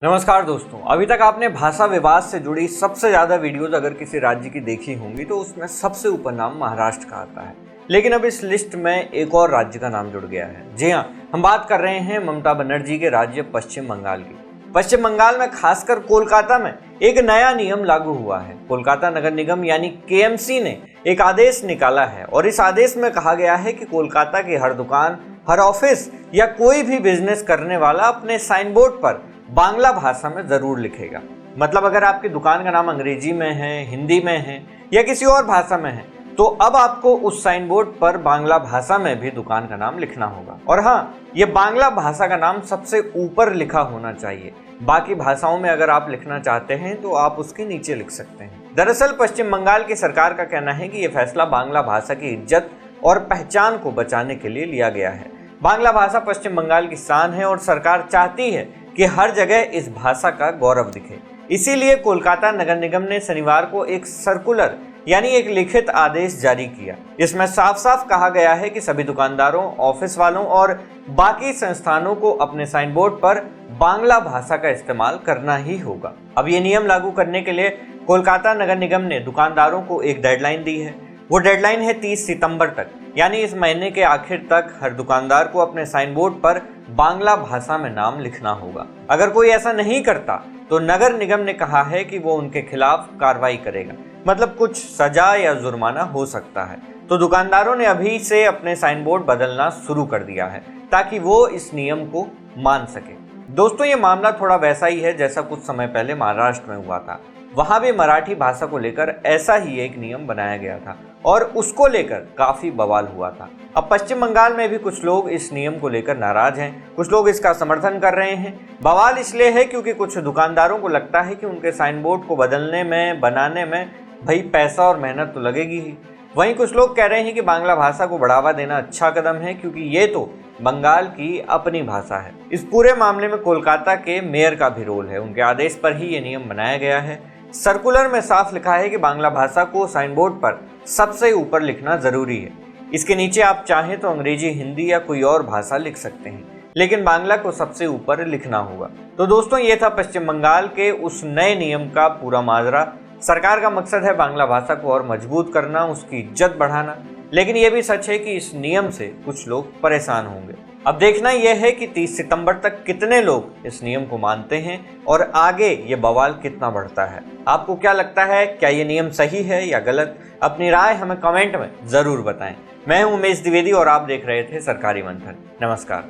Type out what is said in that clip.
नमस्कार दोस्तों, अभी तक आपने भाषा विवाद से जुड़ी सबसे ज्यादा वीडियोस अगर किसी राज्य की देखी होंगी तो उसमें सबसे ऊपर नाम महाराष्ट्र का आता है। लेकिन अब इस लिस्ट में एक और राज्य का नाम जुड़ गया है। जी हाँ, हम बात कर रहे हैं ममता बनर्जी के राज्य पश्चिम बंगाल की। पश्चिम बंगाल में खासकर कोलकाता में एक नया नियम लागू हुआ है। कोलकाता नगर निगम यानी केएमसी ने एक आदेश निकाला है और इस आदेश में कहा गया है कि कोलकाता की हर दुकान, हर ऑफिस या कोई भी बिजनेस करने वाला अपने साइन बोर्ड पर बांग्ला भाषा में जरूर लिखेगा। मतलब अगर आपकी दुकान का नाम अंग्रेजी में है, हिंदी में है या किसी और भाषा में है तो अब आपको उस साइन बोर्ड पर बांग्ला भाषा में भी दुकान का नाम लिखना होगा। और हाँ, ये बांग्ला भाषा का नाम सबसे ऊपर लिखा होना चाहिए। बाकी भाषाओं में अगर आप लिखना चाहते हैं तो आप उसके नीचे लिख सकते हैं। दरअसल पश्चिम बंगाल की सरकार का कहना है कि यह फैसला बांग्ला भाषा की इज्जत और पहचान को बचाने के लिए लिया गया है। बांग्ला भाषा पश्चिम बंगाल की शान है और सरकार चाहती है कि हर जगह इस भाषा का गौरव दिखे। इसीलिए कोलकाता नगर निगम ने शनिवार को एक सर्कुलर यानी एक लिखित आदेश जारी किया। इसमें साफ साफ कहा गया है कि सभी दुकानदारों, ऑफिस वालों और बाकी संस्थानों को अपने साइन बोर्ड पर बांग्ला भाषा का इस्तेमाल करना ही होगा। अब ये नियम लागू करने के लिए कोलकाता नगर निगम ने दुकानदारों को एक डेडलाइन दी है। वो डेडलाइन है 30 सितंबर तक, यानी इस महीने के आखिर तक हर दुकानदार को अपने साइन बोर्ड पर बांग्ला भाषा में नाम लिखना होगा। अगर कोई ऐसा नहीं करता तो नगर निगम ने कहा है कि वो उनके खिलाफ कार्रवाई करेगा, मतलब कुछ सजा या जुर्माना हो सकता है। तो दुकानदारों ने अभी से अपने साइन बोर्ड बदलना शुरू कर दिया है ताकि वो इस नियम को मान सके। दोस्तों, ये मामला थोड़ा वैसा ही है जैसा कुछ समय पहले महाराष्ट्र में हुआ था। वहां भी मराठी भाषा को लेकर ऐसा ही एक नियम बनाया गया था और उसको लेकर काफी बवाल हुआ था। अब पश्चिम बंगाल में भी कुछ लोग इस नियम को लेकर नाराज हैं, कुछ लोग इसका समर्थन कर रहे हैं। बवाल इसलिए है क्योंकि कुछ दुकानदारों को लगता है कि उनके साइन बोर्ड को बदलने में, बनाने में भाई पैसा और मेहनत तो लगेगी ही। वहीं कुछ लोग कह रहे हैं कि बांग्ला भाषा को बढ़ावा देना अच्छा कदम है क्योंकि ये तो बंगाल की अपनी भाषा है। इस पूरे मामले में कोलकाता के मेयर का भी रोल है। उनके आदेश पर ही ये नियम बनाया गया है। सर्कुलर में साफ लिखा है कि बांग्ला भाषा को साइन बोर्ड पर सबसे ऊपर लिखना जरूरी है। इसके नीचे आप चाहें तो अंग्रेजी, हिंदी या कोई और भाषा लिख सकते हैं, लेकिन बांग्ला को सबसे ऊपर लिखना होगा। तो दोस्तों, ये था पश्चिम बंगाल के उस नए नियम का पूरा माजरा। सरकार का मकसद है बांग्ला भाषा को और मजबूत करना, उसकी इज्जत बढ़ाना। लेकिन यह भी सच है कि इस नियम से कुछ लोग परेशान होंगे। अब देखना यह है कि 30 सितंबर तक कितने लोग इस नियम को मानते हैं और आगे ये बवाल कितना बढ़ता है। आपको क्या लगता है, क्या ये नियम सही है या गलत? अपनी राय हमें कमेंट में जरूर बताएं। मैं हूं उमेश द्विवेदी और आप देख रहे थे सरकारी मंथन। नमस्कार।